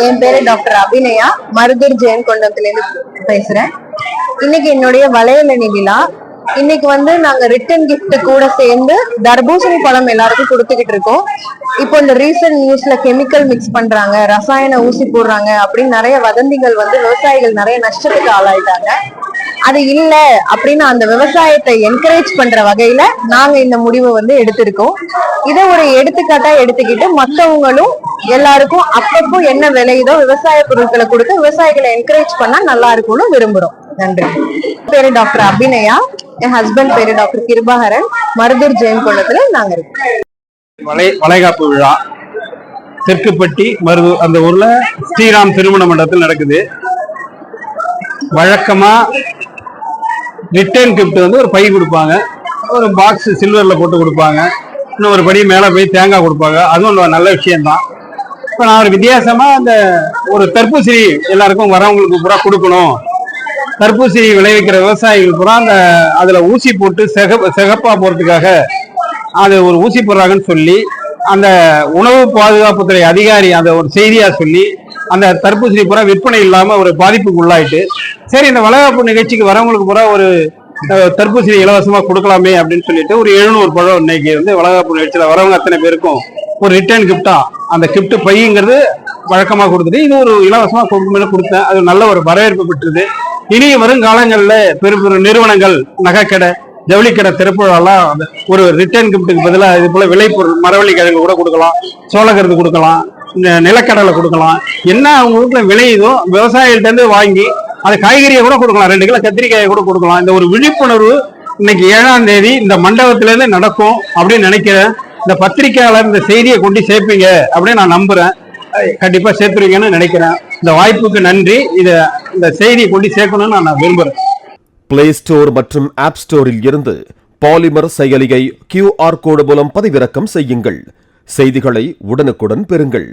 என் பேரு டாக்டர் அபிநயா, மருதூர் ஜெயின் கொண்டத்துல இருந்து பேசுறேன். இன்னைக்கு என்னுடைய வளையலணி விழா. இன்னைக்கு நாங்க ரிட்டன் கிஃப்ட் கூட சேர்ந்து தர்பூசணி பழம் எல்லாருக்கும் கொடுத்துக்கிட்டு இருக்கோம். இப்போ இந்த ரீசன்ட் நியூஸ்ல கெமிக்கல் மிக்ஸ் பண்றாங்க, ரசாயன ஊசி போடுறாங்க அப்படின்னு நிறைய வதந்திகள் விவசாயிகள் நிறைய நஷ்டத்துக்கு ஆளாயிட்டாங்க. அது இல்ல அப்படின்னு அந்த விவசாயத்தை என்கரேஜ் பண்ற வகையில நாங்க இந்த முடிவை எடுத்திருக்கோம். இதை ஒரு எடுத்துக்காட்டா எடுத்துக்கிட்டு மத்தவங்களும் எல்லாருக்கும் அப்பப்போ என்ன விளையுதோ விவசாய பொருட்களை கொடுத்து விவசாயிகளை என்கரேஜ் பண்ணா நல்லா இருக்கும்னு விரும்புறோம். நன்றி. பேரு டாக்டர் அபிநயா, என் ஹஸ்பண்ட் பேரு டாக்டர் கிருபாகரன், மருதூர் ஜெயின் கொண்டத்துல நாங்க இருக்கோம். வளைகாப்பு விழா தெற்குப்பட்டி மருதூர் அந்த ஊர்ல ஸ்ரீராம் திருமண மண்டபத்தில் நடக்குது. வழக்கமா ரிட்டர்ன் கிஃப்ட் ஒரு பை கொடுப்பாங்க, ஒரு பாக்ஸ் சில்வர்ல போட்டு கொடுப்பாங்க, இன்னும் ஒரு படி மேல போய் தேங்காய் கொடுப்பாங்க. அதுவும் நல்ல விஷயம்தான். இப்ப நான் ஒரு வித்தியாசமா அந்த ஒரு தர்பூசணி எல்லாருக்கும் வரவங்களுக்கு பூரா கொடுக்கணும். தர்பூசணி விளைவிக்கிற விவசாயிகள் பூரா அந்த அதுல ஊசி போட்டு சிகப்பா போறதுக்காக அது ஒரு ஊசி போடுறாங்கன்னு சொல்லி அந்த உணவு பாதுகாப்புத்துறை அதிகாரி அந்த ஒரு செய்தியா சொல்லி அந்த தர்பூசணி பூரா விற்பனை இல்லாம ஒரு பாதிப்புக்கு உள்ளாயிட்டு, சரி இந்த வளைகாப்பு நிகழ்ச்சிக்கு வரவங்களுக்கு பூரா ஒரு தர்பூசணி இலவசமா கொடுக்கலாமே அப்படின்னு சொல்லிட்டு ஒரு 700 பழம் இன்னைக்கு வளைகாப்பு நிகழ்ச்சியில வரவங்க அத்தனை பேருக்கும் ஒரு ரிட்டர்ன் கிஃப்டா அந்த கிஃப்ட் பைங்கிறது வழக்கமா கொடுத்துட்டு இது ஒரு இலவசமா கொடுத்தேன். அது நல்ல ஒரு வரவேற்பு பெற்றது. இனி வருங்காலங்கள்ல பெரு பெரு நிறுவனங்கள் நகைக்கடை ஜவுளிக்கடை திறப்புலாம் ஒரு ரிட்டர்ன் கிஃப்ட்டுக்கு பதிலாக இது போல விளைபொருள் மரவள்ளி கிழங்கு கூட கொடுக்கலாம், சோளக்கருது கொடுக்கலாம், நிலக்கடலை கொடுக்கலாம். என்ன அவங்க வீட்டுல விளையுதோ விவசாயிகிட்ட இருந்து வாங்கி அது காய்கறியை கூட கொடுக்கலாம், 2 கிலோ கத்திரிக்காயை கூட கொடுக்கலாம். இந்த ஒரு விழிப்புணர்வு இன்னைக்கு 7ஆம் தேதி இந்த மண்டபத்துல இருந்து நடக்கும் அப்படின்னு நினைக்கிறேன். இந்த பத்திரிகையாளர் இந்த செய்தியை கொண்டு சேர்ப்பீங்க அப்படின்னு நான் நம்புறேன். கண்டிப்பா சேர்த்துருவீங்கன்னு நினைக்கிறேன். இந்த வாய்ப்புக்கு நன்றி. இந்த செய்தியை கொண்டு சேர்க்கணும்னு நான் விரும்புறேன். பிளே ஸ்டோர் மற்றும் ஆப் ஸ்டோரில் இருந்து பாலிமர் செயலியை QR கோடு மூலம் பதிவிறக்கம் செய்யுங்கள். செய்திகளை உடனுக்குடன் பெறுங்கள்.